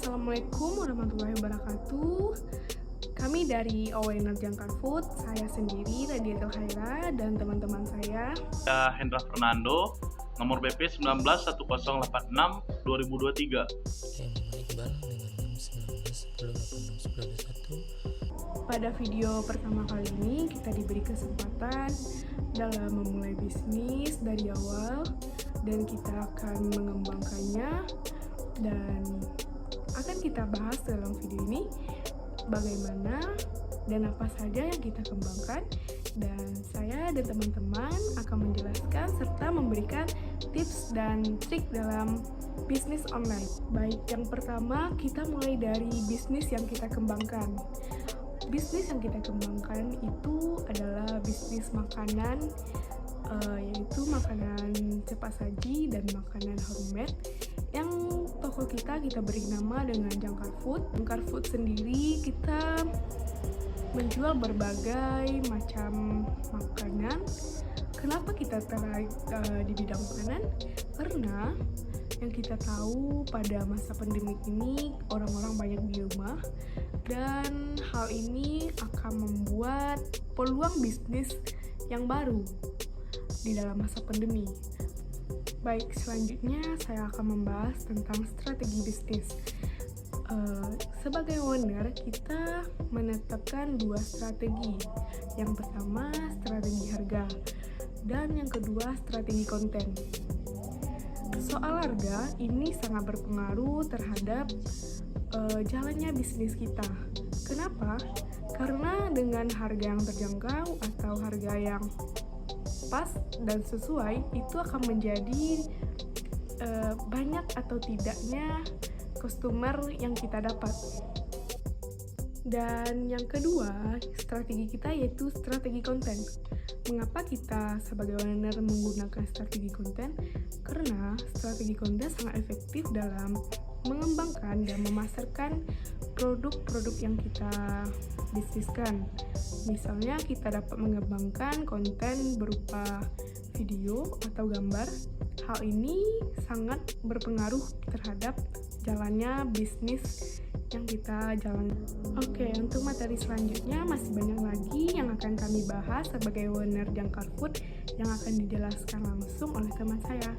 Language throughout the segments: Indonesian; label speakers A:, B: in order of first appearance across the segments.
A: Assalamualaikum warahmatullahi wabarakatuh. Kami dari Awareness Jangkar Food, saya sendiri Radiatul Khaira dan teman-teman saya.
B: Hendra Fernando, nomor BP 191086-2023.
C: Saya Muhammad Iqbal dengan NIM 19108691.
A: Pada video pertama kali ini kita diberi kesempatan dalam memulai bisnis dari awal dan kita akan mengembangkannya, dan akan kita bahas dalam video ini bagaimana dan apa saja yang kita kembangkan, dan saya dan teman-teman akan menjelaskan serta memberikan tips dan trik dalam bisnis online. Baik, yang pertama kita mulai dari bisnis yang kita kembangkan. Bisnis yang kita kembangkan itu adalah bisnis makanan, yaitu makanan cepat saji dan makanan homemade yang toko kita beri nama dengan Jangkar Food. Jangkar Food sendiri kita menjual berbagai macam makanan. Kenapa kita tertarik di bidang makanan? Karena yang kita tahu pada masa pandemi ini orang-orang banyak di rumah, dan hal ini akan membuat peluang bisnis yang baru di dalam masa pandemi. Baik, selanjutnya saya akan membahas tentang strategi bisnis. Sebagai owner, kita menetapkan dua strategi. Yang pertama, strategi harga, dan yang kedua, strategi konten. Soal harga ini sangat berpengaruh terhadap jalannya bisnis kita. Kenapa? Karena dengan harga yang terjangkau atau harga yang pas dan sesuai, itu akan menjadi banyak atau tidaknya customer yang kita dapat. Dan yang kedua, strategi kita yaitu strategi konten. Mengapa kita sebagai owner menggunakan strategi konten? Karena strategi konten sangat efektif dalam mengembangkan dan memasarkan produk-produk yang kita bisniskan. Misalnya kita dapat mengembangkan konten berupa video atau gambar. Hal ini sangat berpengaruh terhadap jalannya bisnis yang kita jalankan. Oke, untuk materi selanjutnya masih banyak lagi yang akan kami bahas sebagai owner Jangkar Food yang akan dijelaskan langsung oleh teman saya.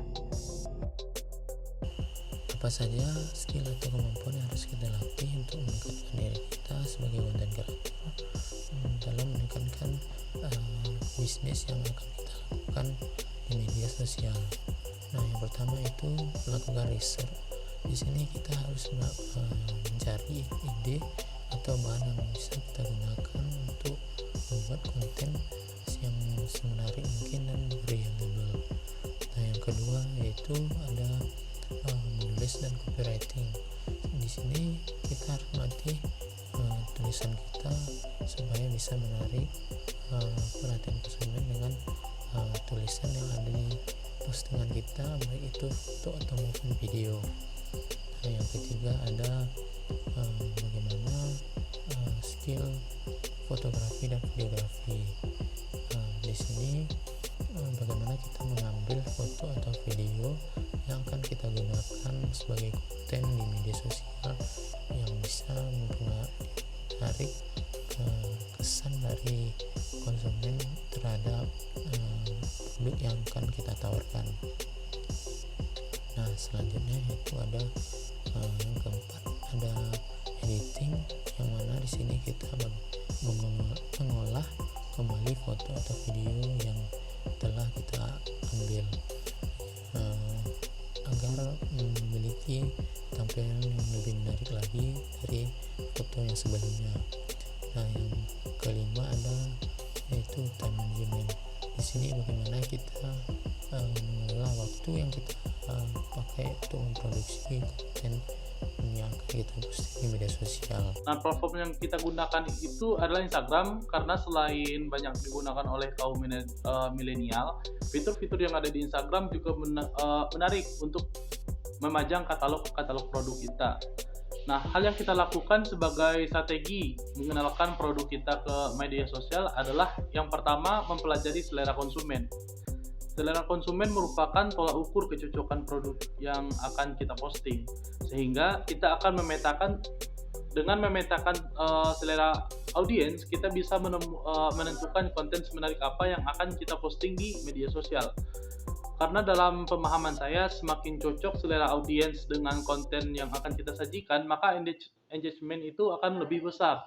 C: Apa saja skill atau kemampuan yang harus kita latih untuk meningkatkan diri kita sebagai konten kreator dalam meningkatkan bisnis yang akan kita lakukan di media sosial. Nah, yang pertama itu lakukan riset. Di sini kita harus mencari ide atau bahan yang bisa kita gunakan untuk membuat konten yang semenarik mungkin dan reliable. Nah, yang kedua yaitu ada menulis dan copywriting. Di sini kita harus melatih tulisan kita supaya bisa menarik perhatian konsumen dengan tulisan yang ada di postingan kita, baik itu foto atau maupun video. Nah, yang ketiga ada bagaimana skill fotografi dan videografi. Di sini bagaimana kita mengambil foto atau video yang akan kita gunakan sebagai konten di media sosial yang bisa menarik kesan dari konsumen terhadap produk yang akan kita tawarkan. Nah, selanjutnya yaitu ada yang keempat, ada editing, yang mana di sini kita mengolah kembali foto atau video yang telah kita ambil agar memiliki tampilan yang lebih menarik lagi dari foto yang sebelumnya. Nah, yang kelima ada yaitu time management. Di sini bagaimana kita mengelola waktu yang kita pakai untuk memproduksi konten yang akan kita posting di media sosial.
B: Nah, platform yang kita gunakan itu adalah Instagram, karena selain banyak digunakan oleh kaum milenial, fitur-fitur yang ada di Instagram juga menarik untuk memajang katalog produk kita. Nah, hal yang kita lakukan sebagai strategi mengenalkan produk kita ke media sosial adalah yang pertama, mempelajari selera konsumen. Selera konsumen merupakan tolak ukur kecocokan produk yang akan kita posting, sehingga kita akan memetakan selera audiens, kita bisa menentukan konten menarik apa yang akan kita posting di media sosial. Karena dalam pemahaman saya, semakin cocok selera audiens dengan konten yang akan kita sajikan, maka engagement itu akan lebih besar.